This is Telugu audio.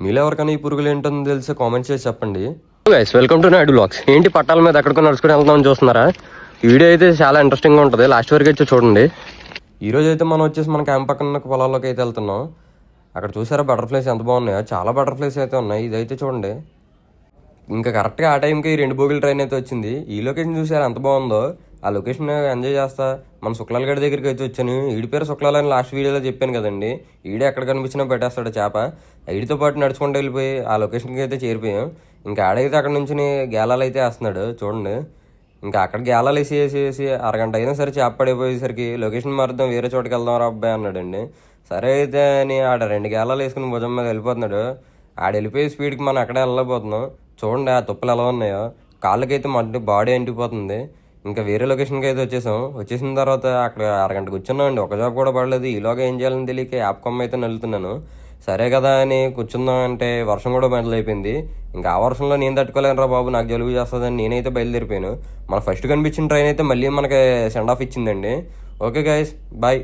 మీలో ఎవరికైనా ఈ పురుగులు ఏంటో తెలిసి కామెంట్ చేసి చెప్పండి. Guys welcome to Naidu blogs. ఏంటి పట్టాల మీద ఎక్కడికో నడుచుకుని వెళ్తామని చూస్తున్నారా? ఈ వీడియో అయితే చాలా ఇంట్రెస్టింగ్గా ఉంటుంది, లాస్ట్ వరకు అయితే చూడండి. ఈరోజు అయితే మనం వచ్చేసి మన క్యాంప్ పక్కన పొలాల్లోకి అయితే వెళ్తున్నాం. అక్కడ చూసారా బటర్ఫ్లైస్ ఎంత బాగున్నాయో, చాలా బటర్ఫ్లైస్ అయితే ఉన్నాయి. ఇదైతే చూడండి, ఇంకా కరెక్ట్గా ఆ టైంకి 2 బోగిల ట్రైన్ అయితే వచ్చింది. ఈ లొకేషన్ చూసారా ఎంత బాగుందో. ఆ లొకేషన్ ఎంజాయ్ చేస్తా మన శుక్లాల గడి దగ్గరికి అయితే వచ్చాను. ఈడి పేరు శుక్లాల అని లాస్ట్ వీడియోలో చెప్పాను కదండి. ఈడే ఎక్కడ కనిపించినా పెట్టేస్తాడు చేప. ఈడితో పాటు నడుచుకుంటూ వెళ్ళిపోయి ఆ లొకేషన్కి అయితే చేరిపోయాం. ఇంకా ఆడైతే అక్కడ నుంచి గేలాలు అయితే వేస్తున్నాడు చూడండి. ఇంకా అక్కడ గేలాలు వేసి అరగంట అయినా సరే చేప పడిపోయేసరికి లొకేషన్ మారుద్దాం, వేరే చోటుకి వెళ్దాం రా అబ్బాయి అన్నాడండి. సరే అయితే అని ఆడ 2 గేలాలు వేసుకుని భుజం మీద వెళ్ళిపోతున్నాడు. ఆడ వెళ్ళిపోయే స్పీడ్కి మనం అక్కడే వెళ్ళబోతున్నాం. చూడండి ఆ తుప్పలు ఎలా ఉన్నాయో, కాళ్ళకైతే మట్టి బాడీ ఎంటిపోతుంది. ఇంకా వేరే లొకేషన్కి అయితే వచ్చేసిన తర్వాత అక్కడ అరగంట కూర్చున్నాం అండి, ఒక జాబ్ కూడా పడలేదు. ఈలోగా ఏం చేయాలని తెలియక యాప్ కొమ్మ అయితే నలుతున్నాను. సరే కదా అని కూర్చుందాం అంటే వర్షం కూడా మొదలైపోయింది. ఇంకా ఆ వర్షంలో నేను తట్టుకోలేనురా బాబు, నాకు జలుబు చేస్తుందని నేనైతే బయలుదేరిపోయాను. మన ఫస్ట్ కనిపించిన ట్రైన్ అయితే మళ్ళీ మనకి సెండ్ ఆఫ్ ఇచ్చిందండి. Okay guys, bye.